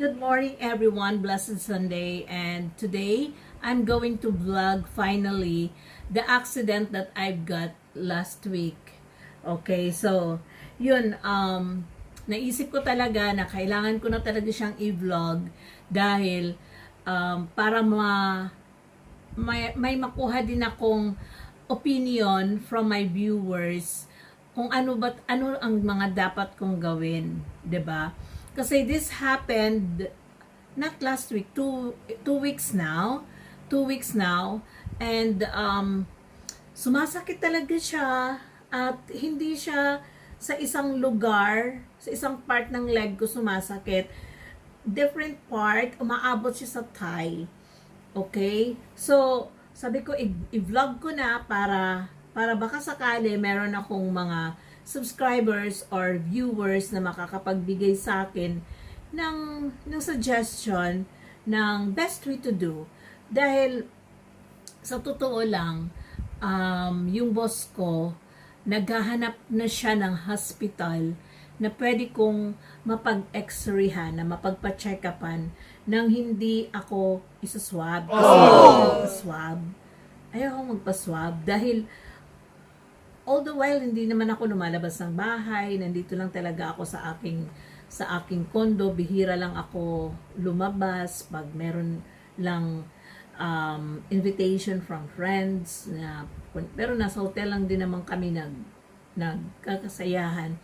Good morning everyone, blessed Sunday, and today I'm going to vlog finally the accident that I've got last week. Okay, so yun, naisip ko talaga na kailangan ko na talaga siyang i-vlog dahil para may makuha din akong opinion from my viewers kung ano ang mga dapat kong gawin, 'di ba? Kasi this happened not last week, two weeks now, and sumasakit talaga siya at hindi siya sa isang lugar, sa isang part ng leg ko sumasakit. Different part, umaabot siya sa thigh. Okay? So, sabi ko, i-vlog ko na para baka sakali meron akong mga subscribers or viewers na makakapagbigay sa akin ng suggestion ng best way to do. Dahil sa totoo lang, yung boss ko, naghahanap na siya ng hospital na pwede kong mapag-x-rayhan, na mapagpa-check-upan nang hindi ako isa-swab. Kasi ayaw magpa-swab dahil all the while hindi naman ako lumalabas ng bahay, nandito lang talaga ako sa aking kondo, bihira lang ako lumabas pag meron lang invitation from friends na, pero nasa hotel lang din naman kami nagkakasayahan.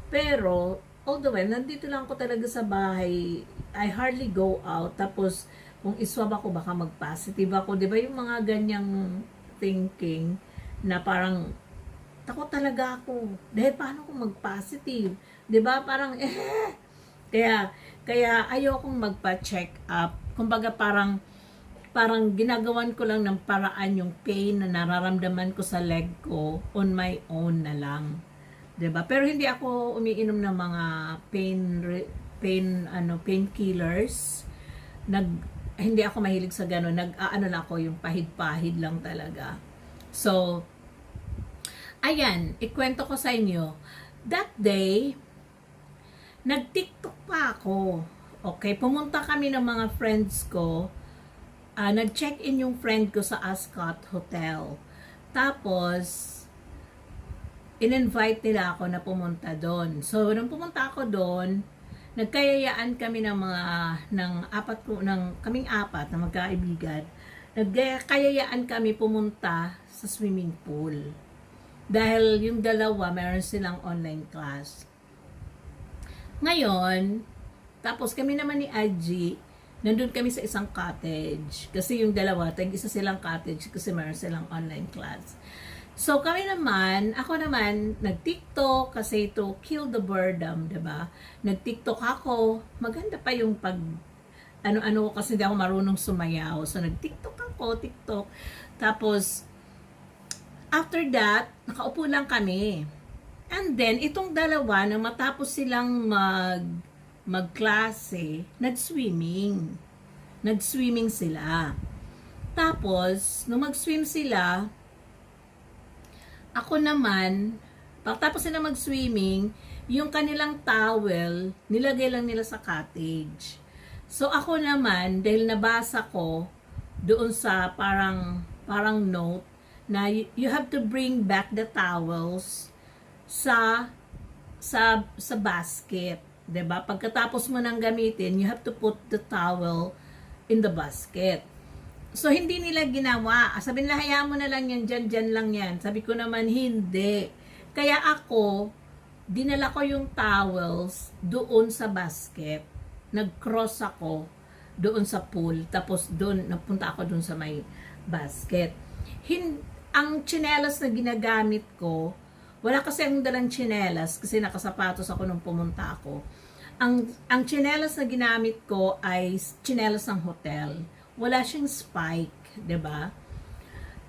Pero all the while nandito lang ako talaga sa bahay, I hardly go out. Tapos kung iswab ako baka mag-positive ako, 'di ba yung mga ganyang thinking na parang takot talaga ako. Dahil paano kung mag-positive? 'Di ba? Parang kaya ayokong magpa-check up. Kumbaga parang ginagawan ko lang ng paraan yung pain na nararamdaman ko sa leg ko on my own na lang. 'Di ba? Pero hindi ako umiinom ng mga painkillers. Hindi ako mahilig sa gano'n. Nag-aano lang ako, yung pahid-pahid lang talaga. So, ayan, ikwento ko sa inyo. That day, nag-TikTok pa ako. Okay, pumunta kami ng mga friends ko. Nag-check-in yung friend ko sa Ascot Hotel. Tapos, in-invite nila ako na pumunta doon. So, nung pumunta ako doon, nagkayayaan kami kaming apat na magkaibigan. Nagkayayaan kami pumunta sa swimming pool. Dahil yung dalawa, meron silang online class. Ngayon, tapos kami naman ni Aji, nandun kami sa isang cottage. Kasi yung dalawa, isa silang cottage kasi meron silang online class. So kami naman, ako naman, nag-TikTok kasi to kill the boredom, diba? Nag-TikTok ako, maganda pa yung ano kasi hindi ako marunong sumayaw. So nag-TikTok ako, Tapos, after that, nakaupo lang kami. And then, itong dalawa na matapos silang magklase, nag-swimming. Nag-swimming sila. Tapos, nung mag-swim sila, ako naman, pagtapos sila mag-swimming, yung kanilang towel, nilagay lang nila sa cottage. So ako naman, dahil nabasa ko doon sa parang note na you have to bring back the towels sa basket, 'di ba? Pagkatapos mo nang gamitin, you have to put the towel in the basket. So, hindi nila ginawa. Sabi nila, hayaan mo na lang yan, dyan lang yan. Sabi ko naman, hindi. Kaya ako, dinala ko yung towels doon sa basket. Nag-cross ako doon sa pool. Tapos doon, napunta ako doon sa may basket. Ang tsinelas na ginagamit ko, wala kasi akong dalang tsinelas kasi nakasapatos ako nung pumunta ako. Ang tsinelas na ginamit ko ay tsinelas ng hotel. Wala siyang spike, 'di ba?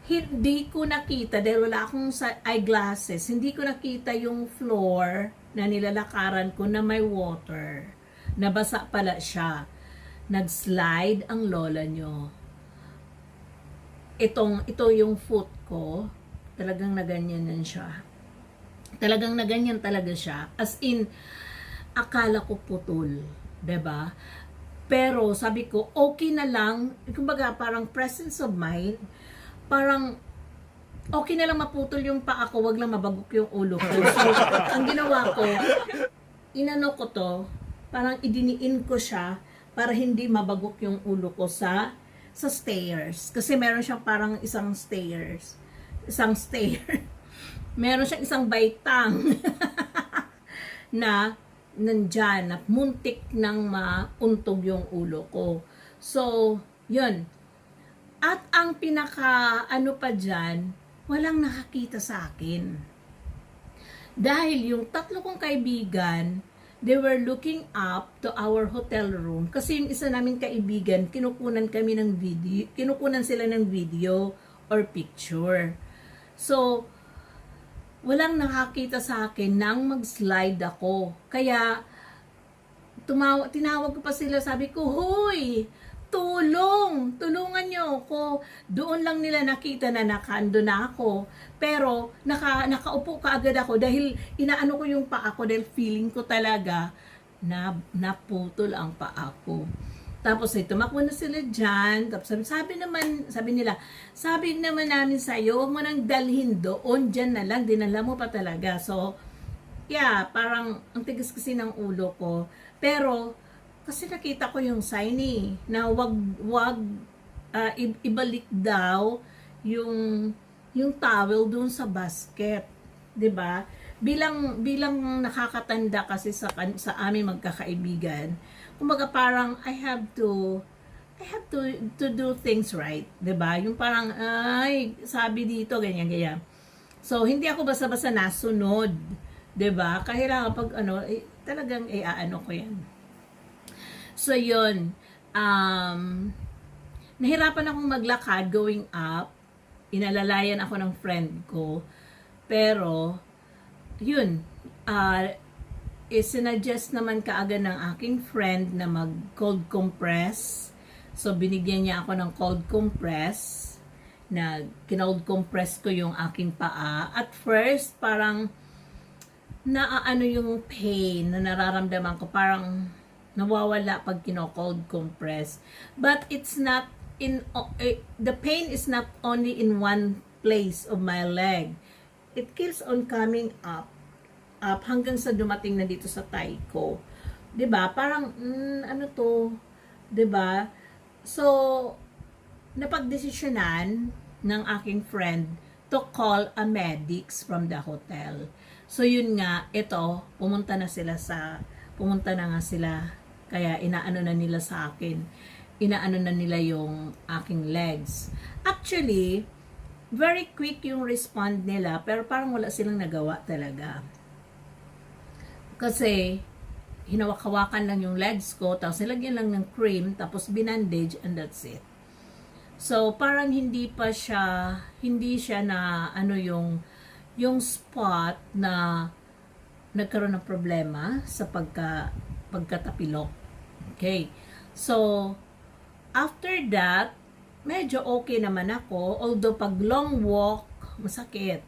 Hindi ko nakita dahil wala akong eyeglasses. Hindi ko nakita yung floor na nilalakaran ko na may water. Nabasa pala siya. Nag-slide ang lola nyo. Ito yung foot ko. Talagang naganyan siya. Talagang naganyan talaga siya. As in, akala ko putol, 'di ba? Pero sabi ko, okay na lang, kumbaga parang presence of mind, parang okay na lang maputol yung paa ko, wag lang mabagok yung ulo ko. So, ang ginawa ko, inano ko to, parang idiniin ko siya para hindi mabagok yung ulo ko sa stairs. Kasi meron siyang parang isang stairs. Isang stair. Meron siyang isang baitang na nandyan, na muntik nang mauntog yung ulo ko. So, yun. At ang pinaka ano pa dyan, walang nakakita sa akin. Dahil yung tatlo kong kaibigan, they were looking up to our hotel room. Kasi yung isa naming kaibigan, kinukunan sila ng video or picture. So, walang nakakita sa akin nang mag-slide ako. Kaya, tinawag ko pa sila, sabi ko, "Hoy! Tulungan niyo ako." Doon lang nila nakita na nakando na ako. Pero nakaupo ka agad ako dahil inaano ko yung paa ko dahil feeling ko talaga na naputol ang paa ko. Tapos tumakbo na sila dyan. Tapos sabi naman namin sa'yo, huwag mo nang dalhin doon, dyan na lang, dinala mo pa talaga. So, yeah, parang ang tigas kasi ng ulo ko. Pero, kasi nakita ko yung sign na wag ibalik daw yung towel doon sa basket, 'di ba? Bilang nakakatanda kasi sa aming magkakaibigan, kumbaga parang I have to do things right, 'di ba? Yung parang ay sabi dito ganyan. So hindi ako basta-basta nasunod, 'di ba? Kailangan pag talagang aano ko 'yan. So, yun. Nahirapan akong maglakad going up. Inalalayan ako ng friend ko. Pero, yun. Isinuggest naman kaagad ng aking friend na mag-cold compress. So, binigyan niya ako ng cold compress. Kinold compress ko yung aking paa. At first, parang naaano yung pain na nararamdaman ko. Parang nawawala pag kino-cold compress. But it's not the pain is not only in one place of my leg. It keeps on coming up hanggang sa dumating na dito sa thigh ko. 'Di ba? Parang ano to? 'Di ba? So napagdesisyonan ng aking friend to call a medics from the hotel. So yun nga, pumunta na nga sila. Kaya inaano na nila sa akin. Inaano na nila yung aking legs. Actually, very quick yung respond nila, pero parang wala silang nagawa talaga. Kasi, hinawak-hawakan lang yung legs ko, tapos nilagyan lang ng cream, tapos binandage, and that's it. So, parang hindi siya na yung spot na nagkaroon ng problema sa pagkatapilok. Okay. So, after that, medyo okay naman ako. Although, pag long walk, masakit.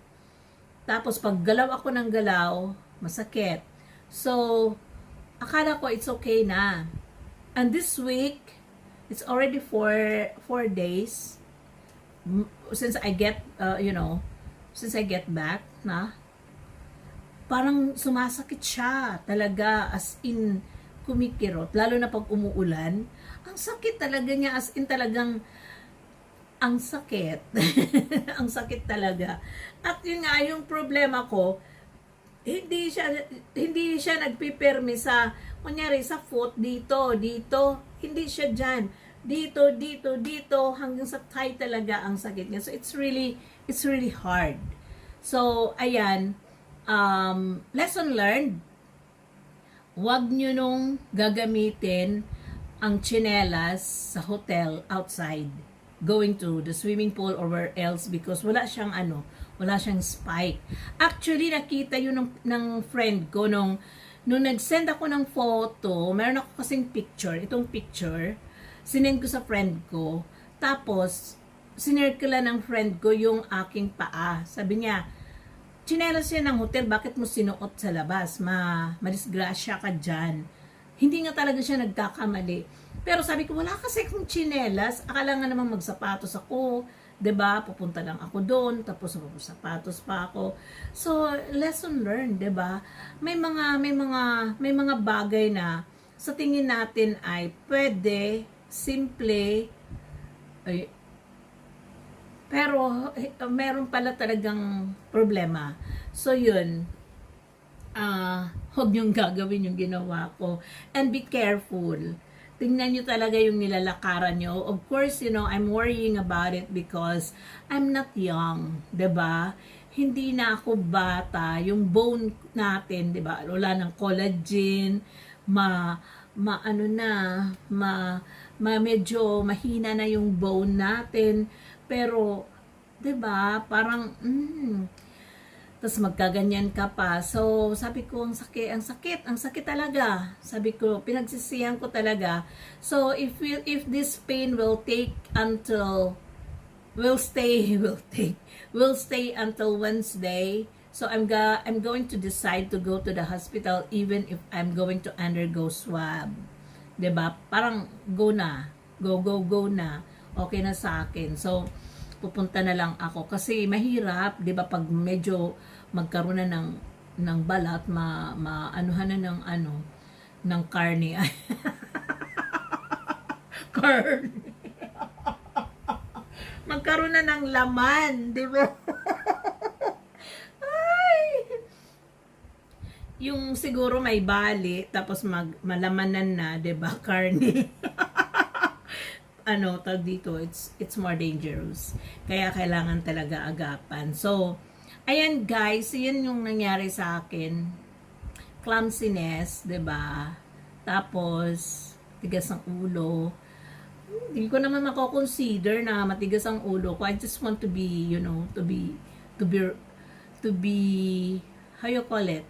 Tapos, pag galaw ako ng galaw, masakit. So, akala ko it's okay na. And this week, it's already 4 days since I get, since I get back, parang sumasakit siya talaga, as in, kumikirot, lalo na pag umuulan. Ang sakit talaga niya, as in talagang ang sakit. Ang sakit talaga. At yun nga, yung problema ko, hindi siya nagpipirmi sa, kunyari sa foot, dito, hindi siya dyan. Dito, hanggang sa thigh talaga ang sakit niya. So, it's really hard. So, ayan, lesson learned. Huwag nyo nung gagamitin ang tsinelas sa hotel outside, going to the swimming pool or where else, because wala siyang spike. Actually, nakita yun ng friend ko nung nag-send ako ng photo. Meron ako kasing itong picture, sinend ko sa friend ko. Tapos, sinirkula ng friend ko yung aking paa. Sabi niya, tsinelas yan ng hotel, bakit mo sinuot sa labas? Madisgrasya ka dyan. Hindi nga talaga siya nagkakamali. Pero sabi ko, wala kasi akong tsinelas. Akala nga naman magsapatos ako. 'Di ba? Pupunta lang ako doon, tapos sapatos pa ako. So, lesson learned, 'di ba? May mga bagay na sa tingin natin ay pwede, simple, ay, pero meron pala talagang problema. So, yun. Huwag niyong gagawin yung ginawa ko. And be careful. Tingnan niyo talaga yung nilalakaran niyo. Of course, I'm worrying about it because I'm not young, 'di ba? Hindi na ako bata. Yung bone natin, 'di ba? Wala ng collagen, ano na, medyo mahina na yung bone natin. Pero, 'di ba? Parang tapos magkaganyan ka pa. So, sabi ko, ang sakit talaga. Sabi ko, pinagsisihan ko talaga. So, if this pain will take until, will stay until Wednesday. So, I'm going to decide to go to the hospital even if I'm going to undergo swab. 'Di ba? Parang go na. Go na. Okay na sa akin. So, pupunta na lang ako kasi mahirap, 'di ba, pag medyo magkaroon na ng balat, maanuhan na ng karne. Karne. Magkaroon na ng laman, 'di ba? Ay. Yung siguro may bali tapos malamanan na, 'di ba, karne. Tag dito, it's more dangerous. Kaya kailangan talaga agapan. So, ayan guys, yun yung nangyari sa akin. Clumsiness, 'di ba? Tapos, tigas ng ulo. Hindi ko naman mako-consider na matigas ang ulo ko. I just want to be, to be, how you call it?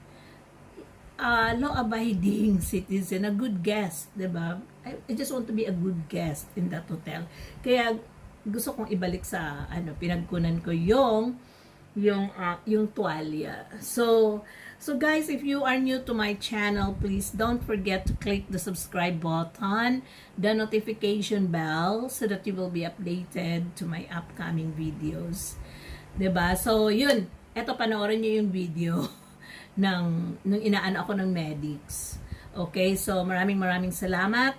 Law-abiding citizen, a good guest, 'di ba? I just want to be a good guest in that hotel. Kaya gusto kong ibalik sa pinagkunan ko yung tuwalya. So guys, if you are new to my channel, please don't forget to click the subscribe button, the notification bell, so that you will be updated to my upcoming videos. 'Di ba? So yun, eto, panoorin niyo yung video nung inaan ako ng medics. Okay, so maraming salamat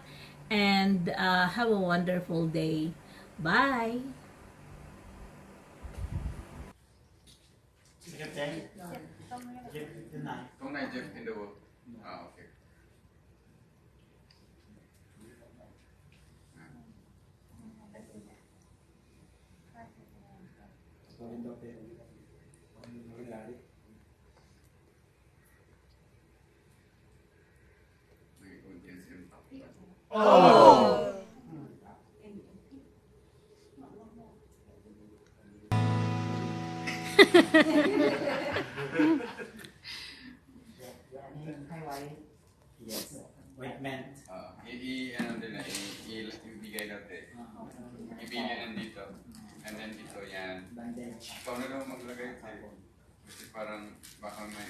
and have a wonderful day. Bye! Không này Jeff in the world. Okay. Oh! Yes. Ointment. Ano din na, ibigay natin. Ibili nandito. And then ito yan. Bandage. Ikaw na naman maglagay ito. Kasi parang baka may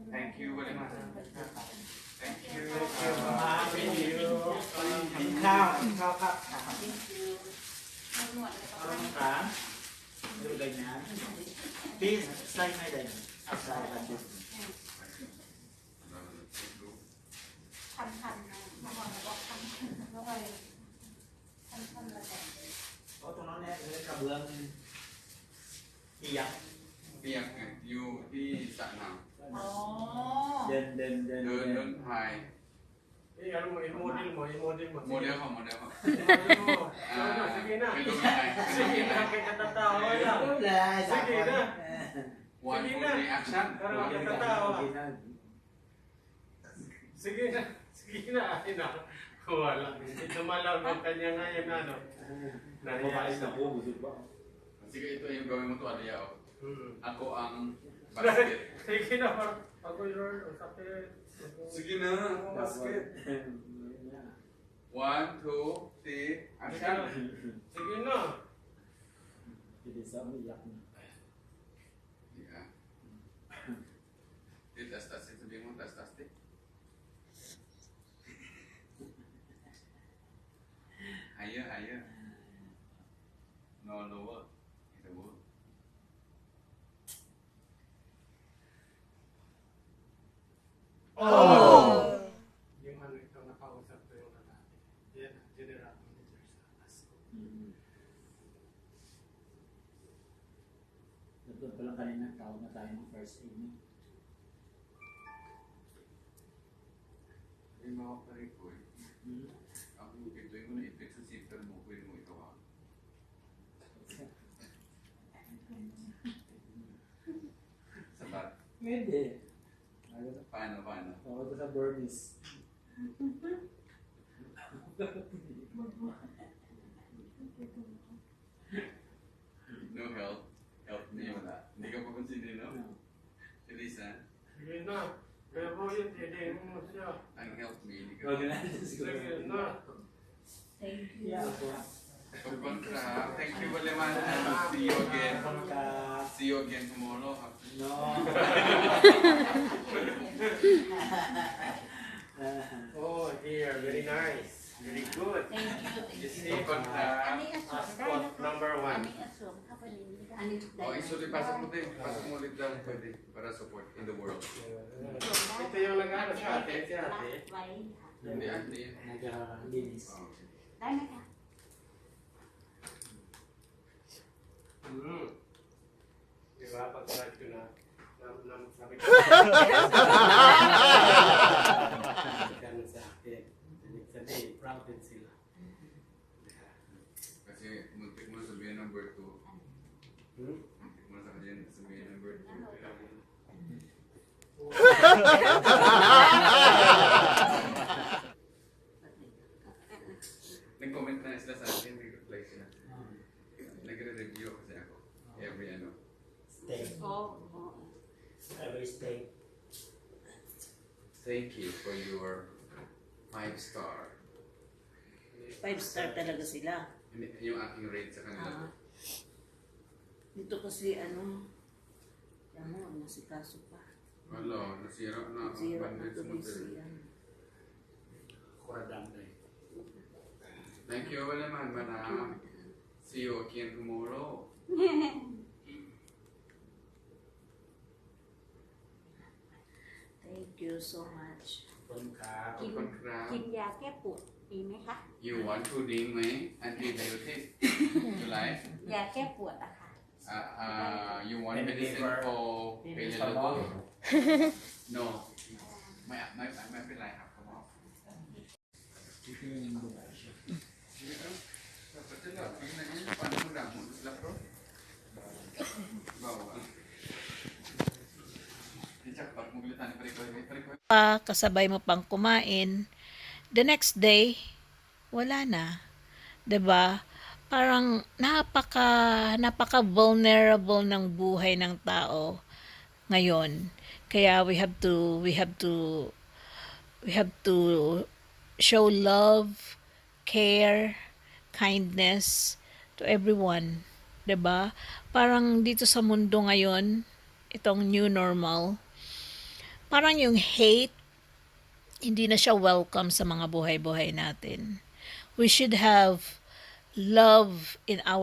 Thank you very much. Thank you. Thank you. กินข้าวครับขาดูเลยนะพี่ใส่ไม่ได้เอาใส่กันดิโอ้ตรงนั้นเนี่ยคือกระเบื้องเปียก Piyakอยู่ที่สระน้ำ เดิน เดินพาย Ano mo, i-model mo. โมเดลของSige na. Sige na. Sige na, kaya katatawa lang. เลย Sige na. One full reaction. Parang katatawa. Sige na, ay na. Wala. Ito malaw ng kanya ngayon, ano. Nariyain na. Sige, ito yung gawin mo to, Aliyah. Hmm. Ako ang basket. Sige na, ako yun, ang sakit. Sige na, basket. 1, 2, 3, action. Sige na. Jadi sa uyak na. Yeah. Tas, ito sabihin mo, tas. Yung ano ito, nakausap ko yung lalaki. Yan, general manager sa ASCO. Doon pa lang kanina, tawag na tayo ng first aid mo. Hindi mo ako pare ko eh. Ako ito yung muna i-fix sa zipper mo. Pwede mo ito ha. Sapat. Pwede. Paano? Tawag ko sa Burmese. No help. Help me wala. Hindi ka pa consider, no? No. Elisa, Sige na. Pero yun, hindi mo siya. ang help me. Hindi ka Huwag na natin siguro. Sige na. Yeah, ako. Pagkontra. Thank you, Waleman. See you again. Pagka... See you again tomorrow. No. Oh, dear. Very nice. Very good. You see, Pagkontra. ASCO number 1. Oh, isulit. Pasok mo din. Pasok mo ulit lang. Pwede. Para support in the world. Ito yung nag-ano sa atin, si ate. Hindi, hindi. Nag-linis. Oh. Diba? Pag-sabi ko na, sabi ko. Ganun sa akin. Ibig sabihin, proud din sila. Kasi muntik mo na sabihin number 2. Muntik mo na sabihin number 2. Nag-comment na sila sa akin, nag-reply sila. Nagre-review kasi ako. Every ano. Stay. Every stay. Thank you for your 5-star. 5-star talaga sila. Yung aking rate sa kanila. Dito kasi ano, yan mo, nasikaso pa. Wala, nasira na ang Zero bandit na sa tuloy motel. siya. Kuradang na Thank you, Waleman. Manam. See you again tomorrow. Thank you so much. คนครับ ขอบคุณครับ กินยาแก้ปวดดีไหมคะ You want to drink ไหม antibiotic you like ยาแก้ปวดอะค่ะ you want medicine for failure liver no ไม่เป็นไรครับครับผม Paano mo lang mo sila bro? Bawa. Diyak pag mobilitan ni pare-pare. Kasabay mo pang kumain, the next day, wala na. 'Di ba? Parang napaka vulnerable ng buhay ng tao ngayon. Kaya we have to show love, care, kindness to everyone. 'Di ba? Parang dito sa mundo ngayon, itong new normal, parang yung hate, hindi na siya welcome sa mga buhay-buhay natin. We should have love in our